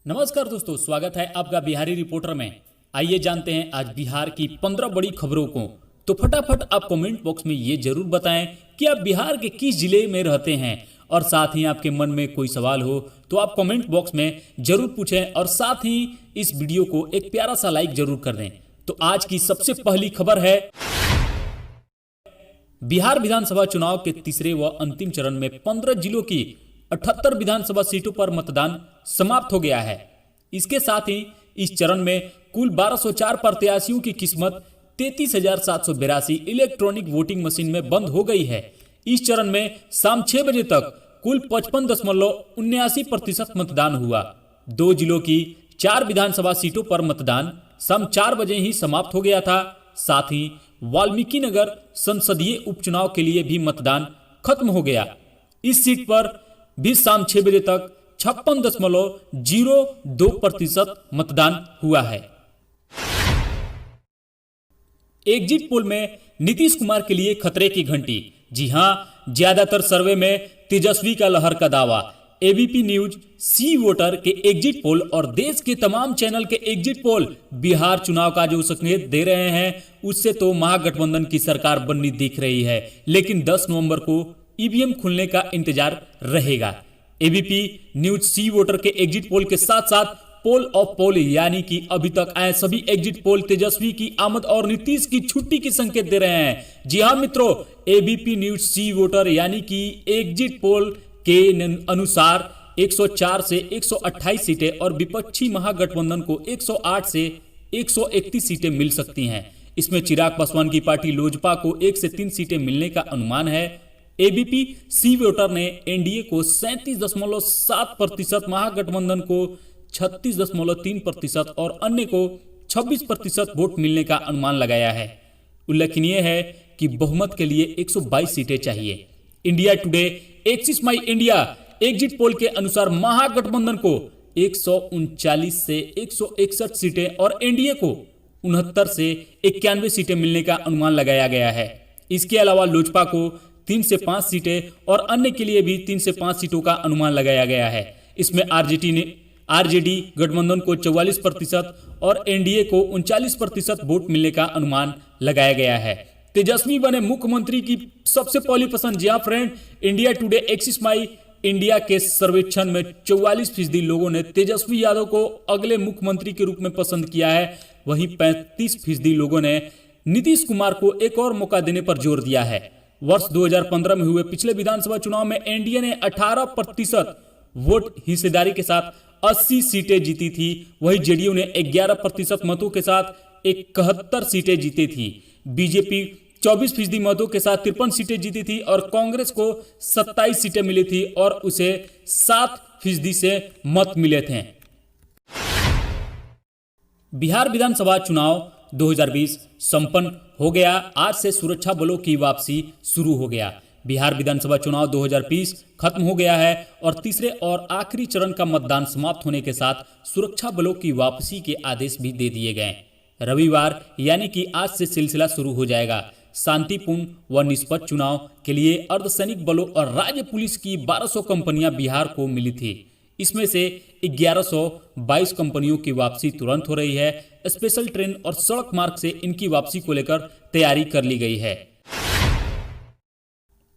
नमस्कार दोस्तों, स्वागत है आपका बिहारी रिपोर्टर में। आइए जानते हैं आज बिहार की 15 बड़ी खबरों को। तो फटाफट आप कमेंट बॉक्स में ये जरूर बताएं कि आप बिहार के किस जिले में रहते हैं, और साथ ही आपके मन में कोई सवाल हो तो आप कमेंट बॉक्स में जरूर पूछें, और साथ ही इस वीडियो को एक प्यारा सा लाइक जरूर कर दें। तो आज की सबसे पहली खबर है, बिहार विधानसभा चुनाव के तीसरे व अंतिम चरण में 15 जिलों की 78 विधानसभा सीटों पर मतदान समाप्त हो गया है। इसके साथ ही इस चरण में कुल 1204 प्रत्याशियों की किस्मत 33,782 इलेक्ट्रॉनिक वोटिंग मशीन में बंद हो गई है। इस चरण में शाम 6 बजे तक कुल 55.79% मतदान हुआ। 2 जिलों की 4 विधानसभा सीटों पर मतदान शाम 4 बजे ही समाप्त हो गया था। साथ ही वाल्मीकि नगर संसदीय उपचुनाव के लिए भी मतदान खत्म हो गया। इस सीट पर भी शाम 6 बजे तक 56.02% मतदान हुआ है। एग्जिट पोल में नीतीश कुमार के लिए खतरे की घंटी। जी हां, ज्यादातर सर्वे में तेजस्वी का लहर का दावा। एबीपी न्यूज, सी वोटर के एग्जिट पोल और देश के तमाम चैनल के एग्जिट पोल बिहार चुनाव का जो संकेत दे रहे हैं, उससे तो महागठबंधन की सरकार बननी दिख रही है। लेकिन 10 नवंबर को ईवीएम खुलने का इंतजार रहेगा। एबीपी न्यूज, सी वोटर के एग्जिट पोल के साथ साथ पोल ऑफ पोल यानी कि अभी तक आए सभी एग्जिट पोल तेजस्वी की आमद और नीतीश की छुट्टी की संकेत दे रहे हैं। जी हां मित्रों, एबीपी न्यूज, सी वोटर यानी कि एग्जिट पोल के अनुसार 104 से 128 सीटें और विपक्षी महागठबंधन को 108 से 131 सीटें मिल सकती हैं। इसमें चिराग पासवान की पार्टी लोजपा को 1 से 3 सीटें मिलने का अनुमान है। एबीपी सी वोटर ने एनडीए को 37.7%, महागठबंधन को 36.3% और अन्य को 26% वोट मिलने का अनुमान लगाया है। उल्लेखनीय है कि बहुमत के लिए 122 सीटें चाहिए। इंडिया टुडे, एक्सिस माई इंडिया एग्जिट पोल के अनुसार महागठबंधन को 139 से 161 सीटें और एनडीए को 69 से 91 सीटें मिलने का अनुमान लगाया गया है। इसके अलावा लोजपा को 3 से 5 सीटें और अन्य के लिए भी 3 से 5 सीटों का अनुमान लगाया गया है। इसमें आरजेडी गठबंधन को 44% और एनडीए को 39% वोट मिलने का अनुमान लगाया गया है। तेजस्वी बने मुख्यमंत्री की सबसे पहली पसंद। जी हां फ्रेंड, इंडिया टुडे एक्सिस माई इंडिया के सर्वेक्षण में 44% लोगों ने तेजस्वी यादव को अगले मुख्यमंत्री के रूप में पसंद किया है। वहीं 35% लोगों ने नीतीश कुमार को एक और मौका देने पर जोर दिया है। वर्ष 2015 में हुए पिछले विधानसभा चुनाव में एनडीए ने 18% वोट हिस्सेदारी के साथ 80 सीटें जीती थी। वहीं जेडीयू ने 11% मतों के साथ 71 सीटें जीती थी। बीजेपी 24% मतों के साथ 53 सीटें जीती थी और कांग्रेस को 27 सीटें मिली थी और उसे 7% से मत मिले थे। बिहार विधानसभा चुनाव 2020 संपन्न हो गया। आज से सुरक्षा बलों की वापसी शुरू हो गया। बिहार विधानसभा चुनाव 2020 खत्म हो गया है और तीसरे और आखिरी चरण का मतदान समाप्त होने के साथ सुरक्षा बलों की वापसी के आदेश भी दे दिए गए। रविवार यानी कि आज से सिलसिला शुरू हो जाएगा। शांतिपूर्ण व निष्पक्ष चुनाव के लिए अर्धसैनिक बलों और राज्य पुलिस की 1200 कंपनियां बिहार को मिली थी। इसमें से 1122 कंपनियों की वापसी तुरंत हो रही है। स्पेशल ट्रेन और सड़क मार्ग से इनकी वापसी को लेकर तैयारी कर ली गई है।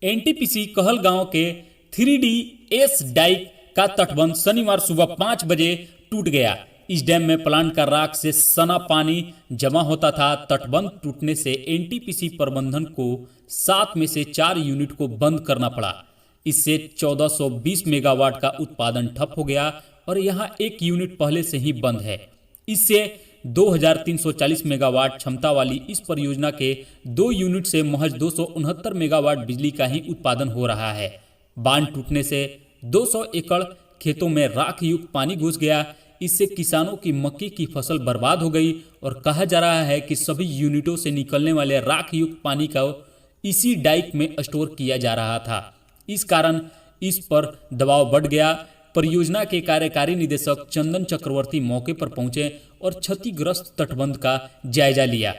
एनटीपीसी कहलगांव के 3DS डाइक का तटबंध शनिवार सुबह 5 बजे टूट गया। इस डैम में प्लांट का राख से सना पानी जमा होता था। तटबंध टूटने से एनटीपीसी प्रबंधन को 7 में से 4 यूनिट को बंद करना पड़ा। इससे 1420 मेगावाट का उत्पादन ठप हो गया और यहां 1 यूनिट पहले से ही बंद है। इससे 2340 मेगावाट क्षमता वाली इस परियोजना के 2 यूनिट से महज 269 मेगावाट बिजली का ही उत्पादन हो रहा है। बांध टूटने से 200 एकड़ खेतों में राख युक्त पानी घुस गया। इससे किसानों की मक्की की फसल बर्बाद हो गई और कहा जा रहा है कि सभी यूनिटों से निकलने वाले राख युक्त पानी को इसी डाइक में स्टोर किया जा रहा था। इस कारण इस पर दबाव बढ़ गया। परियोजना के कार्यकारी निदेशक चंदन चक्रवर्ती मौके पर पहुंचे और क्षतिग्रस्त तटबंध का जायजा लिया।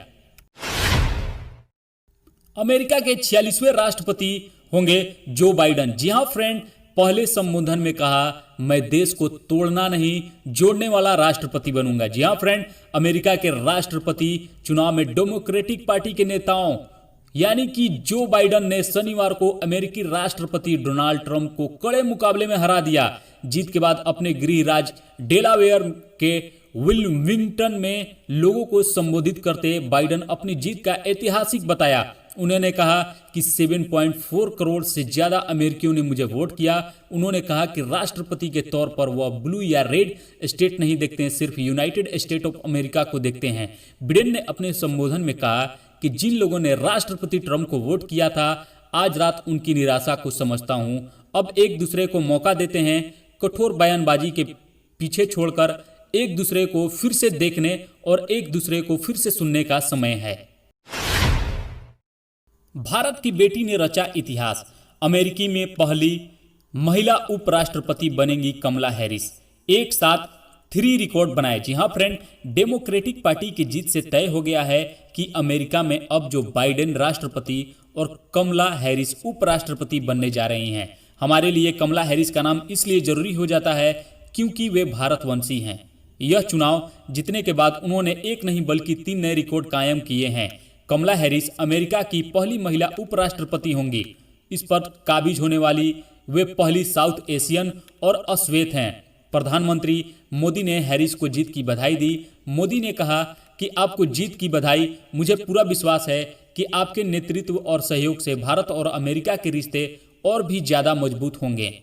अमेरिका के 46वें राष्ट्रपति होंगे जो बाइडन। जी हां फ्रेंड, पहले संबोधन में कहा, मैं देश को तोड़ना नहीं जोड़ने वाला राष्ट्रपति बनूंगा। जी हाँ फ्रेंड, अमेरिका के राष्ट्रपति चुनाव में डेमोक्रेटिक पार्टी के नेताओं यानी कि जो बाइडेन ने शनिवार को अमेरिकी राष्ट्रपति डोनाल्ड ट्रंप को कड़े मुकाबले में हरा दिया। जीत के बाद अपने गृह राज्य डेलावेयर के विल्मिंगटन में लोगों को संबोधित करते बाइडेन अपनी जीत का ऐतिहासिक बताया। उन्होंने कहा कि 7.4 करोड़ से ज्यादा अमेरिकियों ने मुझे वोट किया। उन्होंने कहा कि राष्ट्रपति के तौर पर वह ब्लू या रेड स्टेट नहीं देखते हैं, सिर्फ यूनाइटेड स्टेट ऑफ अमेरिका को देखते हैं। बिडेन ने अपने संबोधन में कहा कि जिन लोगों ने राष्ट्रपति ट्रंप को वोट किया था, आज रात उनकी निराशा को समझता हूं। अब एक दूसरे को मौका देते हैं, कठोर बयानबाजी के पीछे छोड़कर एक दूसरे को फिर से देखने और एक दूसरे को फिर से सुनने का समय है। भारत की बेटी ने रचा इतिहास, अमेरिकी में पहली महिला उपराष्ट्रपति बनेंगी कमला हैरिस। एक साथ 3 रिकॉर्ड बनाए। जी हाँ फ्रेंड, डेमोक्रेटिक पार्टी की जीत से तय हो गया है कि अमेरिका में अब जो बाइडेन राष्ट्रपति और कमला हैरिस उपराष्ट्रपति बनने जा रही हैं। हमारे लिए कमला हैरिस का नाम इसलिए जरूरी हो जाता है क्योंकि वे भारतवंशी हैं। यह चुनाव जीतने के बाद उन्होंने एक नहीं बल्कि 3 नए रिकॉर्ड कायम किए हैं। कमला हैरिस अमेरिका की पहली महिला उपराष्ट्रपति होंगी। इस पर काबिज होने वाली वे पहली साउथ एशियन और अश्वेत हैं। प्रधानमंत्री मोदी ने हैरिस को जीत की बधाई दी। मोदी ने कहा कि आपको जीत की बधाई, मुझे पूरा विश्वास है कि आपके नेतृत्व और सहयोग से भारत और अमेरिका के रिश्ते और भी ज्यादा मजबूत होंगे।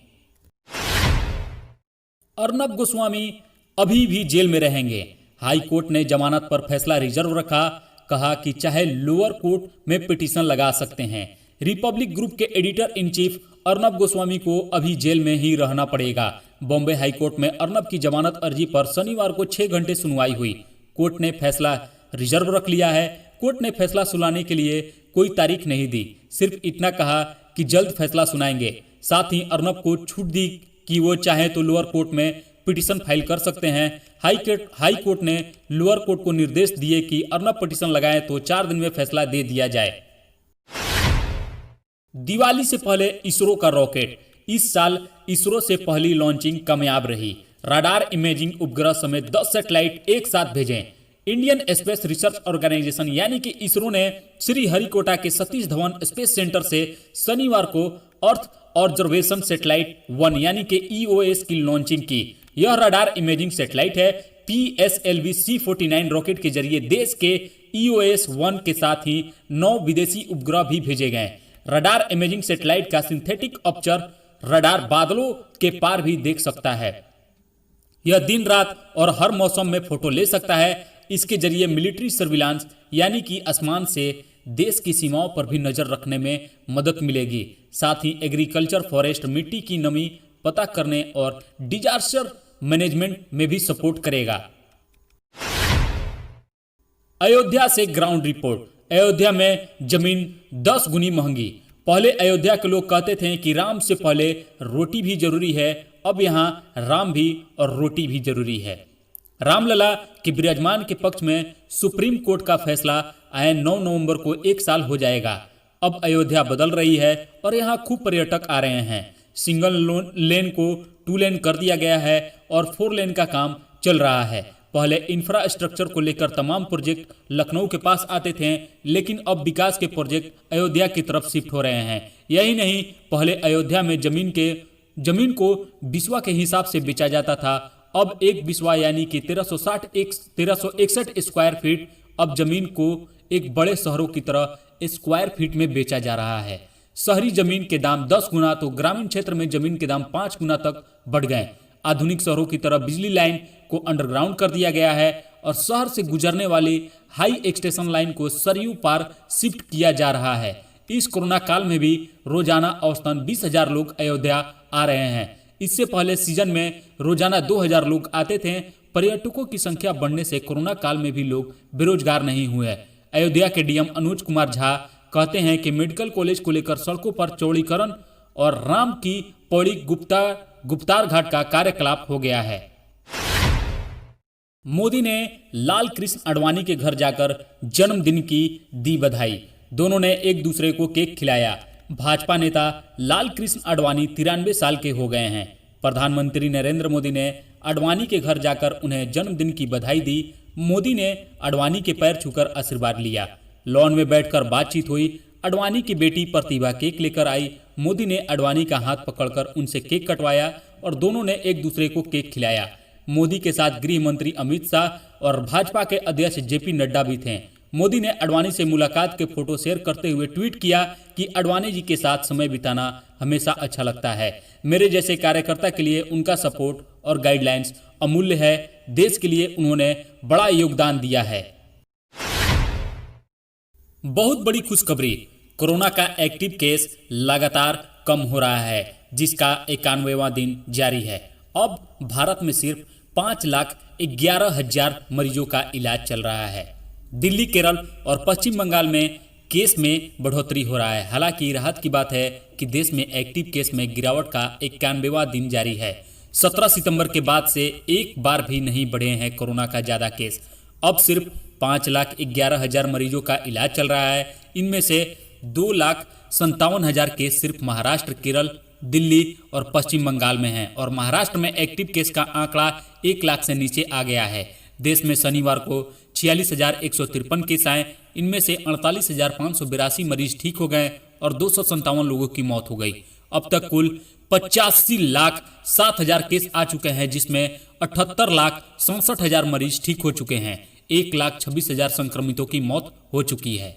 अर्नब गोस्वामी अभी भी जेल में रहेंगे। हाई कोर्ट ने जमानत पर फैसला रिजर्व रखा, कहा कि चाहे लोअर कोर्ट में पिटीशन लगा सकते हैं। रिपब्लिक ग्रुप के editor in chief Arnab Goswami को अभी जेल में ही रहना पड़ेगा। बॉम्बे हाई कोर्ट में अर्नब की जमानत अर्जी पर शनिवार को 6 घंटे सुनवाई हुई। कोर्ट ने फैसला रिजर्व रख लिया है। कोर्ट ने फैसला सुनाने के लिए कोई तारीख नहीं दी, सिर्फ इतना कहा कि जल्द फैसला सुनाएंगे। साथ ही अर्नब को छूट दी कि वो चाहे तो लोअर कोर्ट में पिटीशन फाइल कर सकते हैं। हाई कोर्ट ने लोअर कोर्ट को निर्देश दिए कि अर्नब पिटीशन लगाएं तो 4 दिन में फैसला दे दिया जाए। दिवाली से पहले इसरो का रॉकेट। इस साल इसरो से पहली लॉन्चिंग कामयाब रही। रडार इमेजिंग उपग्रह समेत 10 सैटेलाइट एक साथ भेजें। इंडियन स्पेस रिसर्च ऑर्गेनाइजेशन यानी कि इसरो ने श्रीहरिकोटा के सतीश धवन स्पेस सेंटर से शनिवार को अर्थ ऑब्जर्वेशन सैटेलाइट 1 यानी कि EOS की लॉन्चिंग की। यह रडार इमेजिंग सैटेलाइट है। PSLV C-49 रॉकेट के जरिए देश के EOS 1 के साथ ही 9 विदेशी उपग्रह भी भेजे गए। रडार इमेजिंग सैटेलाइट का सिंथेटिक अपर्चर रडार बादलों के पार भी देख सकता है। यह दिन रात और हर मौसम में फोटो ले सकता है। इसके जरिए मिलिट्री सर्विलांस यानी कि आसमान से देश की सीमाओं पर भी नजर रखने में मदद मिलेगी। साथ ही एग्रीकल्चर, फॉरेस्ट, मिट्टी की नमी पता करने और डिजास्टर मैनेजमेंट में भी सपोर्ट करेगा। अयोध्या से ग्राउंड रिपोर्ट। अयोध्या में जमीन 10 गुनी महंगी। पहले अयोध्या के लोग कहते थे कि राम से पहले रोटी भी जरूरी है, अब यहाँ राम भी और रोटी भी जरूरी है। रामलला के विराजमान के पक्ष में सुप्रीम कोर्ट का फैसला आए 9 नवंबर को 1 साल हो जाएगा। अब अयोध्या बदल रही है और यहाँ खूब पर्यटक आ रहे हैं। सिंगल लेन को 2 लेन कर दिया गया है और 4 लेन का काम चल रहा है। पहले इंफ्रास्ट्रक्चर को लेकर तमाम प्रोजेक्ट लखनऊ के पास आते थे, लेकिन अब विकास के प्रोजेक्ट अयोध्या की तरफ शिफ्ट हो रहे हैं। यही नहीं, पहले अयोध्या में जमीन को बिस्वा के हिसाब से बेचा जाता था। अब एक बिस्वा यानी कि 1361 स्क्वायर फीट अब जमीन को एक बड़े शहरों की तरह स्क्वायर फीट में बेचा जा रहा है। शहरी जमीन के दाम 10 गुना तो ग्रामीण क्षेत्र में जमीन के दाम 5 गुना तक बढ़ गए। आधुनिक शहरों की तरह बिजली लाइन को अंडरग्राउंड कर दिया गया है और शहर से गुजरने वाली हाई एक्सटेंशन लाइन को सरयू पार शिफ्ट किया जा रहा है। इस कोरोना काल में भी रोजाना औसतन 20,000 लोग अयोध्या आ रहे हैं। इससे पहले सीजन में रोजाना 2,000 लोग आते थे। पर्यटकों की संख्या बढ़ने से कोरोना काल में भी लोग बेरोजगार नहीं हुए। अयोध्या के डीएम अनुज कुमार झा कहते हैं कि मेडिकल कॉलेज को लेकर सड़कों पर चौड़ीकरण और राम की पौड़ी गुप्तार घाट का कार्यकलाप हो गया है। मोदी ने लाल कृष्ण आडवाणी के घर जाकर जन्मदिन की दी बधाई। दोनों ने एक दूसरे को केक खिलाया। भाजपा नेता लाल कृष्ण आडवाणी 93 साल के हो गए हैं। प्रधानमंत्री नरेंद्र मोदी ने आडवाणी के घर जाकर उन्हें जन्मदिन की बधाई दी। मोदी ने आडवाणी के पैर छूकर आशीर्वाद लिया। लॉन में बैठकर बातचीत हुई। आडवाणी की बेटी प्रतिभा केक लेकर आई। मोदी ने आडवाणी का हाथ पकड़कर उनसे केक कटवाया और दोनों ने एक दूसरे को केक खिलाया। मोदी के साथ गृह मंत्री अमित शाह और भाजपा के अध्यक्ष जेपी नड्डा भी थे। मोदी ने आडवाणी से मुलाकात के फोटो शेयर करते हुए ट्वीट किया कि आडवाणी जी के साथ समय बिताना हमेशा अच्छा लगता है। मेरे जैसे कार्यकर्ता के लिए उनका सपोर्ट और गाइडलाइंस अमूल्य है। देश के लिए उन्होंने बड़ा योगदान दिया है। बहुत बड़ी खुशखबरी, कोरोना का एक्टिव केस लगातार कम हो रहा है, जिसका 91वां दिन जारी है। अब भारत में सिर्फ 5,11,000 मरीजों का इलाज चल रहा है। दिल्ली, केरल और पश्चिम बंगाल में केस में बढ़ोतरी हो रहा है। हालांकि राहत की बात है कि देश में एक्टिव केस में गिरावट का 91वां दिन जारी है। 17 सितंबर के बाद से एक बार भी नहीं बढ़े हैं कोरोना का ज्यादा केस। अब सिर्फ 5,11,000 मरीजों का इलाज चल रहा है। इनमें से 2,57,000 केस सिर्फ महाराष्ट्र, केरल, दिल्ली और पश्चिम बंगाल में हैं और महाराष्ट्र में एक्टिव केस का आंकड़ा 1 लाख से नीचे आ गया है। देश में शनिवार को 46,153 केस आए। इनमें से 48,582 मरीज ठीक हो गए और 257 लोगों की मौत हो गई। अब तक कुल 85,07,000 केस आ चुके हैं, जिसमें 78,67,000 मरीज ठीक हो चुके हैं। 1,26,000 संक्रमितों की मौत हो चुकी है।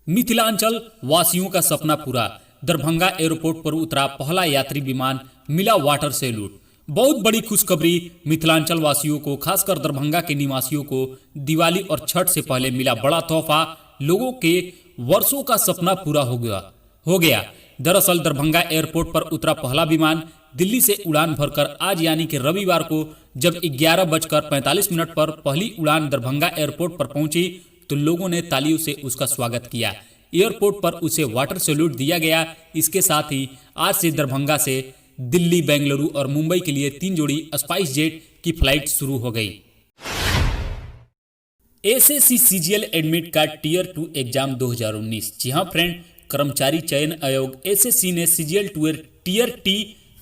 मिथिलांचल वासियों का सपना पूरा, दरभंगा एयरपोर्ट पर उतरा पहला यात्री विमान, मिला वाटर सैल्यूट। बहुत बड़ी खुशखबरी मिथिलांचल वासियों को, खासकर दरभंगा के निवासियों को दिवाली और छठ से पहले मिला बड़ा तोहफा। लोगों के वर्षों का सपना पूरा हो गया। दरअसल दरभंगा एयरपोर्ट पर उतरा पहला विमान दिल्ली से उड़ान भरकर आज यानी कि रविवार को जब 11:45 पर पहली उड़ान दरभंगा एयरपोर्ट पर पहुंची तो लोगों ने तालियों से उसका स्वागत किया। एयरपोर्ट पर उसे वाटर सैल्यूट दिया गया। इसके साथ ही आज से दरभंगा से दिल्ली, बेंगलुरु और मुंबई के लिए 3 जोड़ी स्पाइस जेट की फ्लाइट शुरू हो गई। SSC CGL admit card tier 2 exam 2019। जी हां फ्रेंड, कर्मचारी चयन आयोग एसएससी ने सीजीएल टियर टी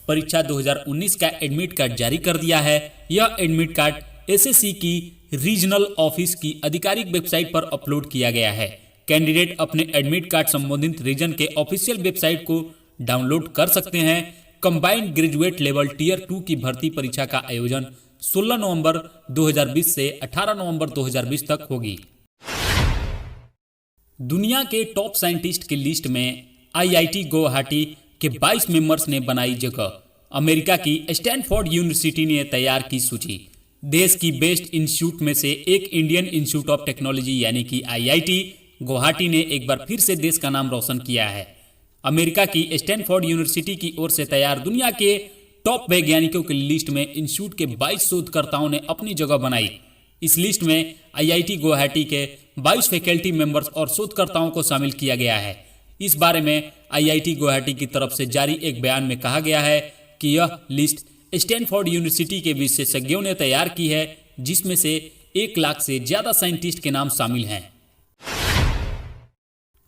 परीक्षा 2019 का एडमिट कार्ड जारी कर दिया है। यह एडमिट कार्ड एसएससी की रीजनल ऑफिस की आधिकारिक वेबसाइट पर अपलोड किया गया है। कैंडिडेट अपने एडमिट कार्ड संबंधित रीजन के ऑफिशियल वेबसाइट को डाउनलोड कर सकते हैं। कंबाइंड ग्रेजुएट लेवल टियर 2 की भर्ती परीक्षा का आयोजन 16 नवंबर 2020 से 18 नवंबर 2020 तक होगी। दुनिया के टॉप साइंटिस्ट की लिस्ट में आईआईटी गुवाहाटी के 22 मेंबर्स ने बनाई जगह। अमेरिका की स्टैनफोर्ड यूनिवर्सिटी ने तैयार की सूची। देश की बेस्ट इंस्टीट्यूट में से एक इंडियन इंस्टीट्यूट ऑफ टेक्नोलॉजी यानी कि आईआईटी गुवाहाटी ने एक बार फिर से देश का नाम रोशन किया है। अमेरिका की स्टैनफोर्ड यूनिवर्सिटी की ओर से तैयार दुनिया के टॉप वैज्ञानिकों की लिस्ट में इंस्टीट्यूट के 22 शोधकर्ताओं ने अपनी जगह बनाई। इस लिस्ट में आईआईटी गुवाहाटी के 22 फैकल्टी मेंबर्स और शोधकर्ताओं को शामिल किया गया है। इस बारे में आईआईटी गुवाहाटी की तरफ से जारी एक बयान में कहा गया है कि यह लिस्ट स्टैनफोर्ड यूनिवर्सिटी के विशेषज्ञों ने तैयार की है, जिसमें से 1 लाख से ज्यादा साइंटिस्ट के नाम शामिल हैं।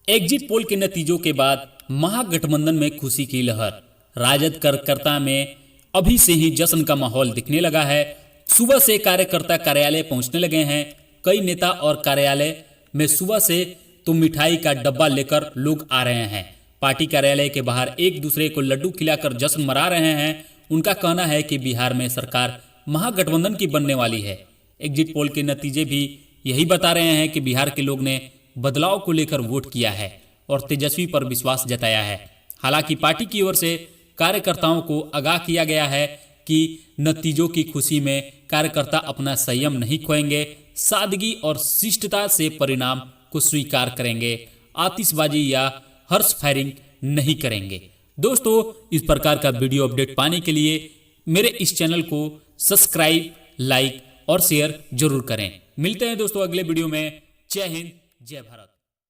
एग्जिट पोल के नतीजों के बाद महागठबंधन में खुशी की लहर। राजद कार्यकर्ता में अभी से ही जश्न का माहौल दिखने लगा है। सुबह से कार्यकर्ता कार्यालय पहुंचने लगे हैं। कई नेता और कार्यालय में सुबह से तो मिठाई का डब्बा लेकर लोग आ रहे हैं। पार्टी कार्यालय के बाहर एक दूसरे को लड्डू खिलाकर जश्न मना रहे हैं। उनका कहना है कि बिहार में सरकार महागठबंधन की बनने वाली है। एग्जिट पोल के नतीजे भी यही बता रहे हैं कि बिहार के लोग ने बदलाव को लेकर वोट किया है और तेजस्वी पर विश्वास जताया है। हालांकि पार्टी की ओर से कार्यकर्ताओं को आगाह किया गया है कि नतीजों की खुशी में कार्यकर्ता अपना संयम नहीं खोएंगे, सादगी और शिष्टता से परिणाम को स्वीकार करेंगे, आतिशबाजी या हर्ष फायरिंग नहीं करेंगे। दोस्तों, इस प्रकार का वीडियो अपडेट पाने के लिए मेरे इस चैनल को सब्सक्राइब, लाइक और शेयर जरूर करें। मिलते हैं दोस्तों अगले वीडियो में। जय हिंद, जय भारत।